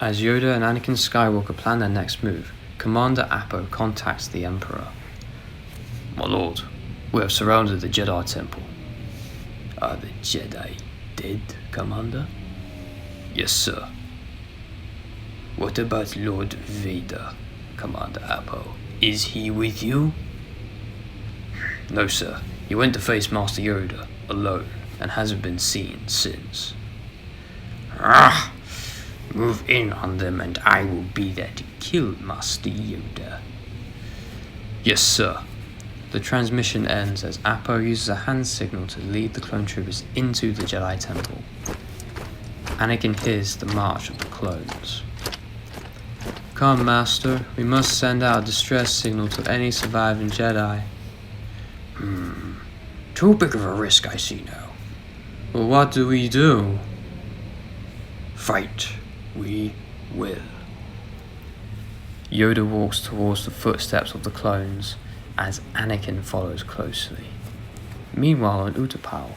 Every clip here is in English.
As Yoda and Anakin Skywalker plan their next move, Commander Appo contacts the Emperor. My lord, we have surrounded the Jedi Temple. Are the Jedi dead, Commander? Yes, sir. What about Lord Vader, Commander Appo? Is he with you? No, sir. He went to face Master Yoda alone and hasn't been seen since. Move in on them and I will be there to kill Master Yoda. Yes, sir. The transmission ends as Appo uses a hand signal to lead the clone troopers into the Jedi Temple. Anakin hears the march of the clones. Come, Master, we must send out a distress signal to any surviving Jedi. Too big of a risk, I see now. Well, what do we do? Fight. We will. Yoda walks towards the footsteps of the clones as Anakin follows closely. Meanwhile, on Utapau,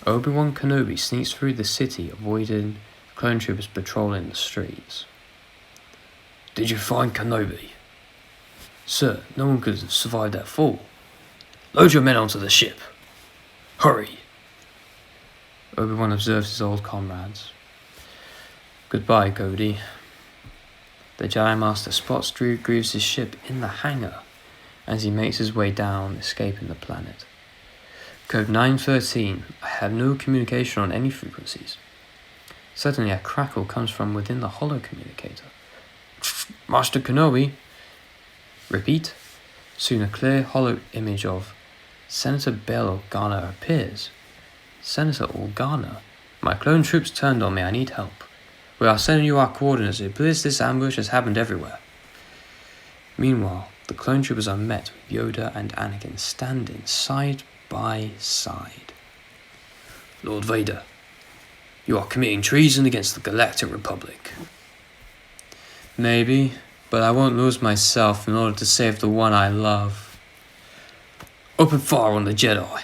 Obi-Wan Kenobi sneaks through the city, avoiding clone troopers patrolling the streets. Did you find Kenobi? Sir, no one could have survived that fall. Load your men onto the ship. Hurry. Obi-Wan observes his old comrades. Goodbye, Cody. The Jedi Master spots Grievous' ship in the hangar as he makes his way down, escaping the planet. Code 913, I have no communication on any frequencies. Suddenly a crackle comes from within the holo communicator. Master Kenobi. Repeat. Soon a clear holo image of Senator Bail Organa appears. Senator Organa, my clone troops turned on me, I need help. We are sending you our coordinates. It appears this ambush has happened everywhere. Meanwhile, the clone troopers are met with Yoda and Anakin standing side by side. Lord Vader, you are committing treason against the Galactic Republic. Maybe, but I won't lose myself in order to save the one I love. Open fire on the Jedi.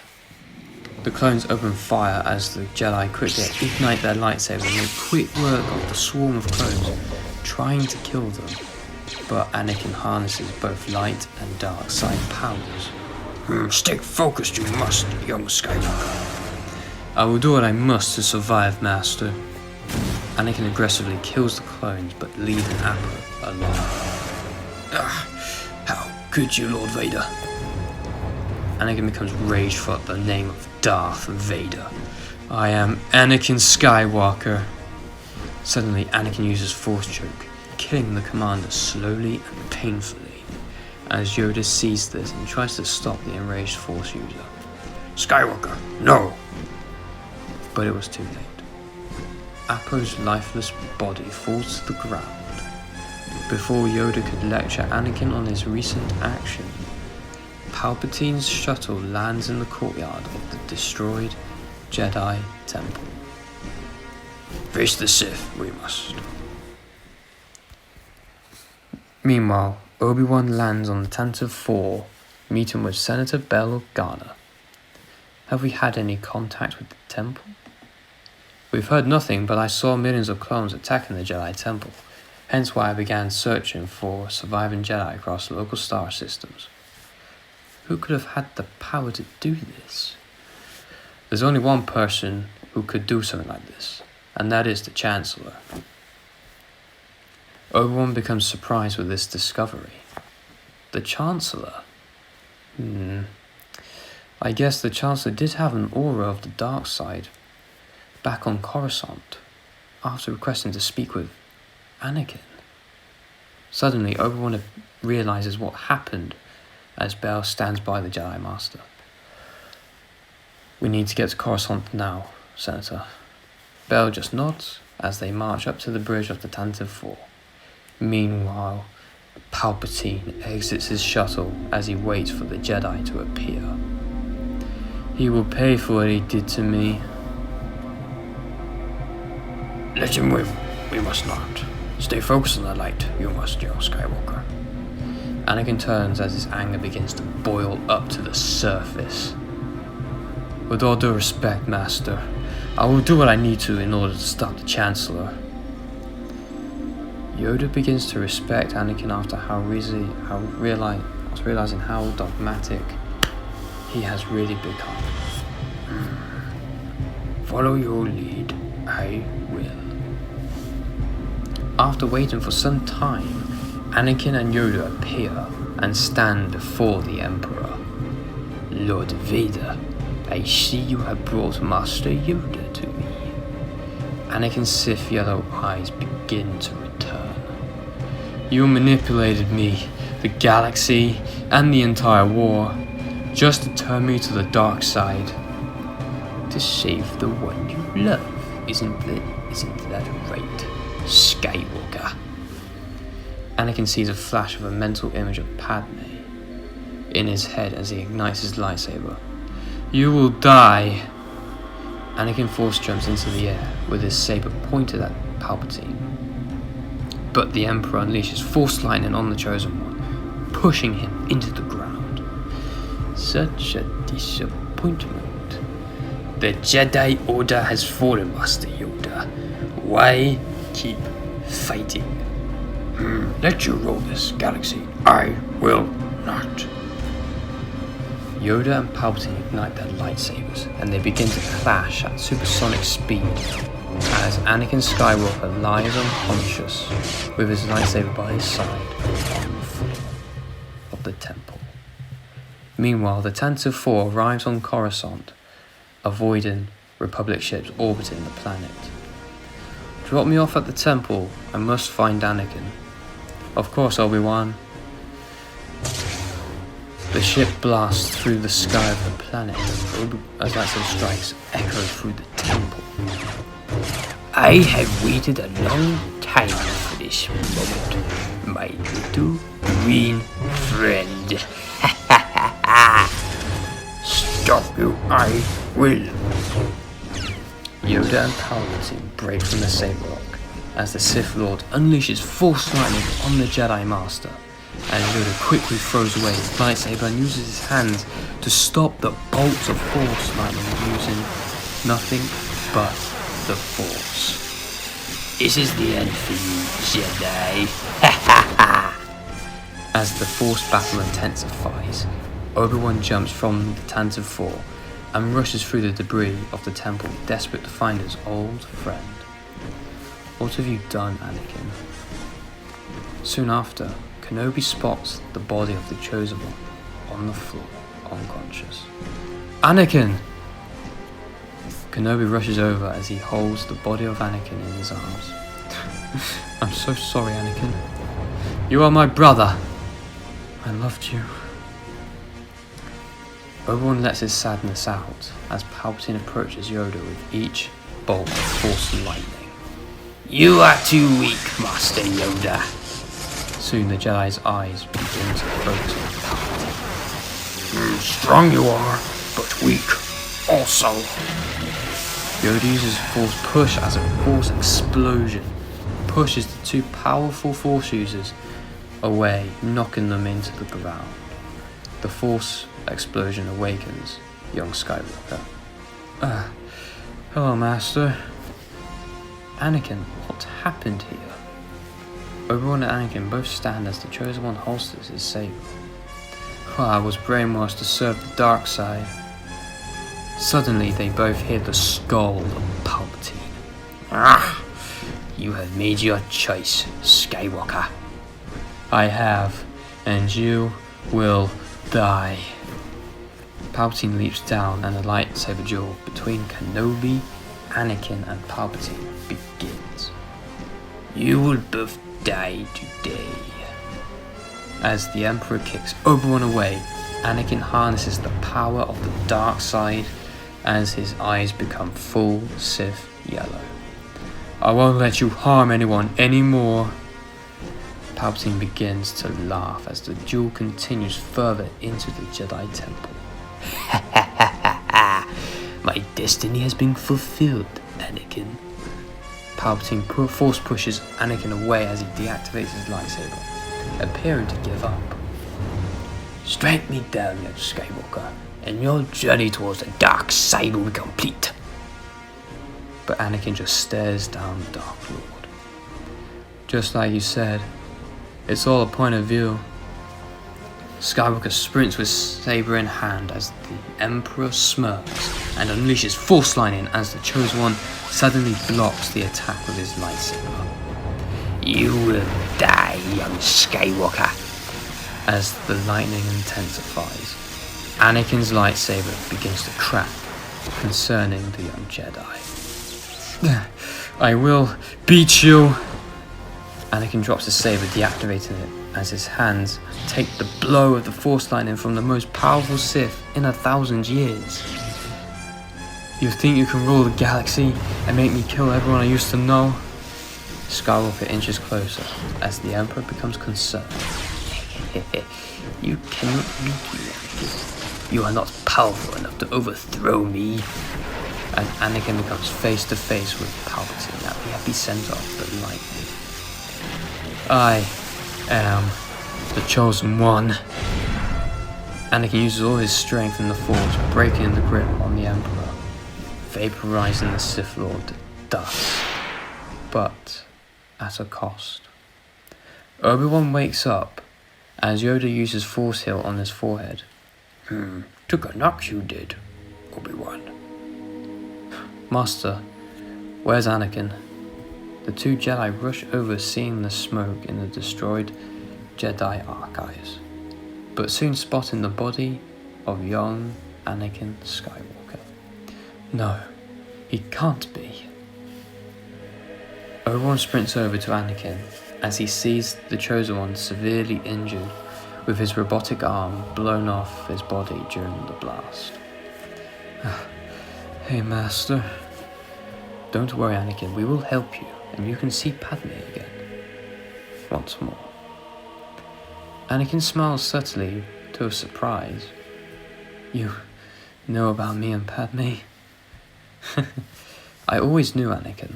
The clones open fire as the Jedi quickly ignite their lightsabers and make quick work of the swarm of clones trying to kill them. But Anakin harnesses both light and dark side powers. Stay focused, you must, young Skywalker. I will do what I must to survive, Master. Anakin aggressively kills the clones, but leaving Appo alive. How could you, Lord Vader? Anakin becomes rageful at the name of Darth Vader. I am Anakin Skywalker. Suddenly, Anakin uses Force Choke, killing the commander slowly and painfully. As Yoda sees this and tries to stop the enraged Force user. Skywalker, no! But it was too late. Appo's lifeless body falls to the ground. Before Yoda could lecture Anakin on his recent action, Palpatine's shuttle lands in the courtyard of the destroyed Jedi Temple. Face the Sith, we must. Meanwhile, Obi-Wan lands on the Tantive 4, meeting with Senator Bail Organa. Have we had any contact with the temple? We've heard nothing, but I saw millions of clones attacking the Jedi Temple, hence why I began searching for surviving Jedi across local star systems. Who could have had the power to do this? There's only one person who could do something like this, and that is the Chancellor. Obi-Wan becomes surprised with this discovery. The Chancellor? I guess the Chancellor did have an aura of the dark side back on Coruscant after requesting to speak with Anakin. Suddenly, Obi-Wan realizes what happened as Bail stands by the Jedi Master. We need to get to Coruscant now, Senator. Bail just nods as they march up to the bridge of the Tantive 4. Meanwhile, Palpatine exits his shuttle as he waits for the Jedi to appear. He will pay for what he did to me. Let him win. We must not. Stay focused on the light. You must, young Skywalker. Anakin turns as his anger begins to boil up to the surface. With all due respect, Master, I will do what I need to in order to stop the Chancellor. Yoda begins to respect Anakin after realizing how dogmatic he has really become. Follow your lead, I will. After waiting for some time, Anakin and Yoda appear and stand before the Emperor. Lord Vader, I see you have brought Master Yoda to me. Anakin's Sith yellow eyes begin to return. You manipulated me, the galaxy, and the entire war, just to turn me to the dark side. To save the one you love, isn't that right, Skywalker? Anakin sees a flash of a mental image of Padme in his head as he ignites his lightsaber. You will die! Anakin force jumps into the air with his saber pointed at Palpatine. But the Emperor unleashes Force Lightning on the Chosen One, pushing him into the ground. Such a disappointment. The Jedi Order has fallen, Master Yoda. Why keep fighting? Let you rule this galaxy. I will not. Yoda and Palpatine ignite their lightsabers and they begin to clash at supersonic speed as Anakin Skywalker lies unconscious with his lightsaber by his side on the floor of the temple. Meanwhile, the Tantive 4 arrives on Coruscant, avoiding Republic ships orbiting the planet. Drop me off at the temple. I must find Anakin. Of course, Obi-Wan. The ship blasts through the sky of the planet as lightsaber strikes echo through the temple. I have waited a long time for this moment, my little green friend. Stop you, I will. Yoda and Palpatine break from the saber lock as the Sith Lord unleashes Force Lightning on the Jedi Master, and Yoda quickly throws away his lightsaber and uses his hands to stop the bolts of Force Lightning using nothing but the Force. This is the end for you, Jedi. As the Force battle intensifies, Obi-Wan jumps from the Tantive 4 and rushes through the debris of the temple, desperate to find his old friend. What have you done, Anakin? Soon after, Kenobi spots the body of the Chosen One on the floor, unconscious. Anakin! Kenobi rushes over as he holds the body of Anakin in his arms. I'm so sorry, Anakin. You are my brother. I loved you. Obi-Wan lets his sadness out as Palpatine approaches Yoda with each bolt of Force Lightning. You are too weak, Master Yoda. Soon the Jedi's eyes begin to focus on Palpatine. Strong you are, but weak also. Yoda uses Force Push as a Force Explosion, pushes the two powerful Force users away, knocking them into the ground. The Force Explosion awakens young Skywalker. Hello, Master. Anakin, what happened here? Obi-Wan and Anakin both stand as the Chosen One holsters his saber. I was brainwashed to serve the dark side. Suddenly, they both hear the scold of Palpatine. You have made your choice, Skywalker. I have, and you will die. Palpatine leaps down and the lightsaber duel between Kenobi, Anakin and Palpatine begins. You will both die today. As the Emperor kicks Obi-Wan away, Anakin harnesses the power of the dark side as his eyes become full Sith yellow. I won't let you harm anyone anymore. Palpatine begins to laugh as the duel continues further into the Jedi Temple. My destiny has been fulfilled, Anakin. Palpatine force pushes Anakin away as he deactivates his lightsaber, appearing to give up. Strike me down, young Skywalker, and your journey towards the dark side will be complete. But Anakin just stares down the Dark Lord. Just like you said, it's all a point of view. Skywalker sprints with saber in hand as the Emperor smirks and unleashes Force Lightning as the Chosen One suddenly blocks the attack with his lightsaber. You will die, young Skywalker. As the lightning intensifies, Anakin's lightsaber begins to crack concerning the young Jedi. I will beat you! Anakin drops his saber, deactivating it as his hands take the blow of the Force Lightning from the most powerful Sith in 1,000 years. You think you can rule the galaxy and make me kill everyone I used to know? Skywalker inches closer as the Emperor becomes concerned. You cannot beat me, Anakin. You are not powerful enough to overthrow me. And Anakin becomes face to face with Palpatine at the epicenter of the lightning. I am the Chosen One. Anakin uses all his strength in the Force, breaking the grip on the Emperor, vaporizing the Sith Lord to dust, but at a cost. Obi-Wan wakes up as Yoda uses Force Heal on his forehead. Took a knock you did, Obi-Wan. Master, where's Anakin? The two Jedi rush over, seeing the smoke in the destroyed Jedi archives, but soon spotting the body of young Anakin Skywalker. No, he can't be. Obi-Wan sprints over to Anakin as he sees the Chosen One severely injured, with his robotic arm blown off his body during the blast. Hey, Master. Don't worry, Anakin, we will help you, and you can see Padme again. Once more. Anakin smiles subtly to a surprise. You know about me and Padme? I always knew, Anakin.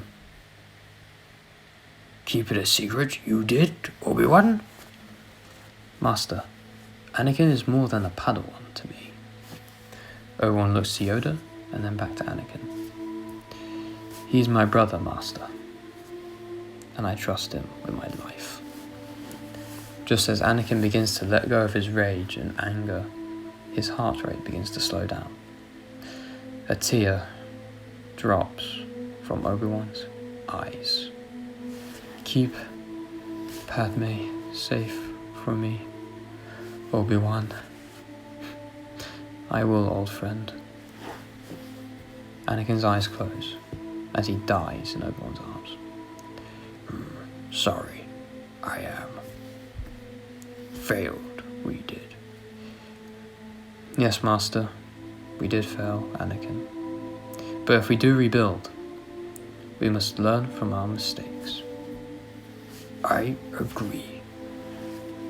Keep it a secret, you did, Obi-Wan? Master, Anakin is more than a Padawan to me. Obi-Wan looks to Yoda, and then back to Anakin. He's my brother, Master, and I trust him with my life. Just as Anakin begins to let go of his rage and anger, his heart rate begins to slow down. A tear drops from Obi-Wan's eyes. Keep Padme safe from me, Obi-Wan. I will, old friend. Anakin's eyes close as he dies in Obi-Wan's arms. Sorry, I am. Failed, we did. Yes, Master, we did fail, Anakin. But if we do rebuild, we must learn from our mistakes. I agree.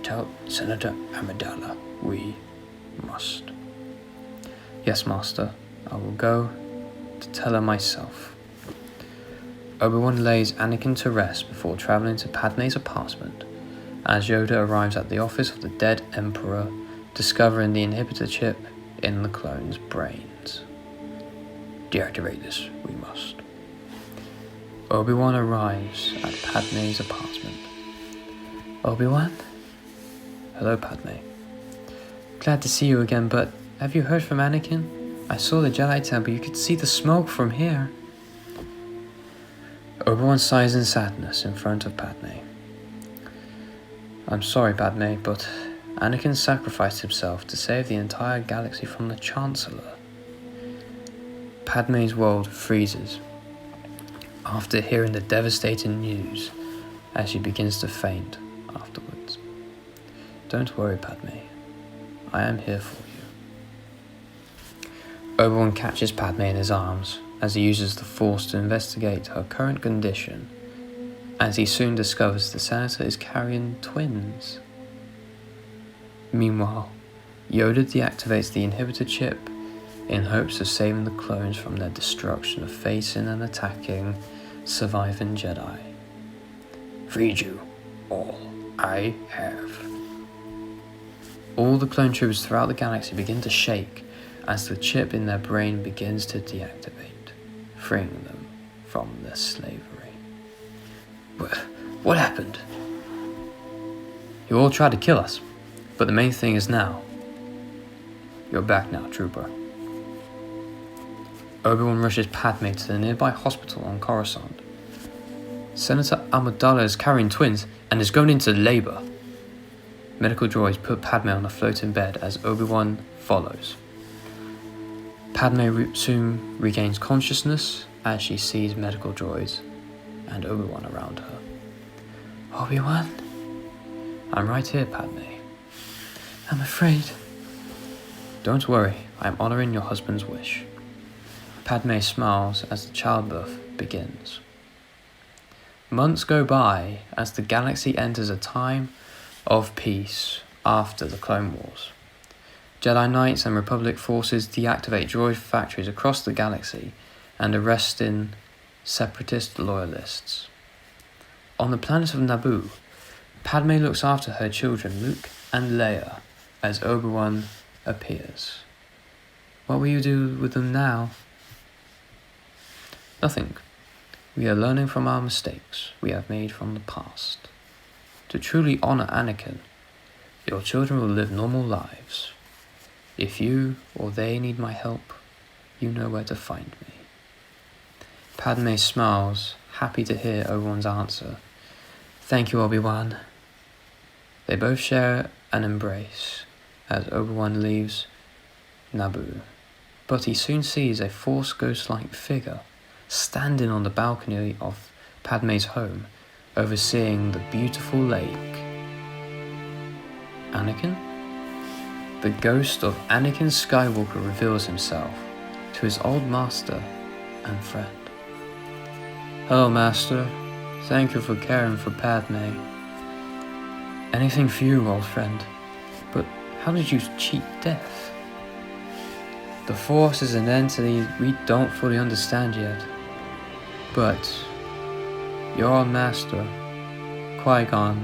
Tell Senator Amidala we must. Yes, Master, I will go to tell her myself. Obi-Wan lays Anakin to rest before travelling to Padme's apartment, as Yoda arrives at the office of the dead Emperor, discovering the inhibitor chip in the clone's brains. Deactivate this, we must. Obi-Wan arrives at Padme's apartment. Obi-Wan? Hello, Padme. Glad to see you again, but have you heard from Anakin? I saw the Jedi Temple, you could see the smoke from here. Obi-Wan sighs in sadness in front of Padme. I'm sorry, Padme, but Anakin sacrificed himself to save the entire galaxy from the Chancellor. Padme's world freezes after hearing the devastating news as she begins to faint afterwards. Don't worry, Padme. I am here for you. Obi-Wan catches Padme in his arms as he uses the Force to investigate her current condition, as he soon discovers the Senator is carrying twins. Meanwhile, Yoda deactivates the inhibitor chip in hopes of saving the clones from their destruction of facing and attacking surviving Jedi. Freed you. All I have. All the clone troopers throughout the galaxy begin to shake as the chip in their brain begins to deactivate, freeing them from their slavery. What happened? You all tried to kill us, but the main thing is now. You're back now, trooper. Obi-Wan rushes Padme to the nearby hospital on Coruscant. Senator Amidala is carrying twins and is going into labor. Medical droids put Padme on a floating bed as Obi-Wan follows. Padme soon regains consciousness as she sees medical droids and Obi-Wan around her. Obi-Wan? I'm right here, Padme. I'm afraid. Don't worry, I'm honoring your husband's wish. Padme smiles as the childbirth begins. Months go by as the galaxy enters a time of peace after the Clone Wars. Jedi Knights and Republic forces deactivate droid factories across the galaxy and arresting separatist loyalists. On the planet of Naboo, Padme looks after her children Luke and Leia as Obi-Wan appears. What will you do with them now? Nothing. We are learning from our mistakes we have made from the past. To truly honor Anakin, your children will live normal lives. If you or they need my help, you know where to find me. Padme smiles, happy to hear Obi-Wan's answer. Thank you, Obi-Wan. They both share an embrace as Obi-Wan leaves Naboo, but he soon sees a Force ghost-like figure standing on the balcony of Padme's home, overseeing the beautiful lake. Anakin? The ghost of Anakin Skywalker reveals himself to his old master and friend. Hello, Master. Thank you for caring for Padme. Anything for you, old friend. But how did you cheat death? The Force is an entity we don't fully understand yet. But your old master, Qui-Gon,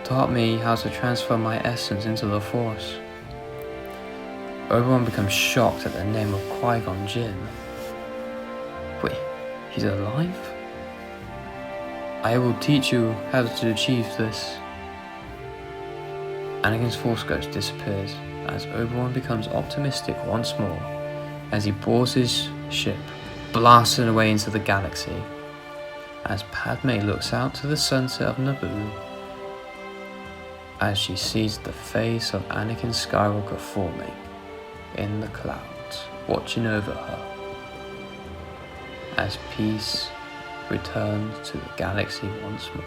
taught me how to transfer my essence into the Force. Obi-Wan becomes shocked at the name of Qui-Gon Jinn. Wait, he's alive? I will teach you how to achieve this. Anakin's Force Ghost disappears as Obi-Wan becomes optimistic once more as he boards his ship, blasting away into the galaxy. As Padme looks out to the sunset of Naboo, as she sees the face of Anakin Skywalker forming in the clouds, watching over her, as peace returns to the galaxy once more.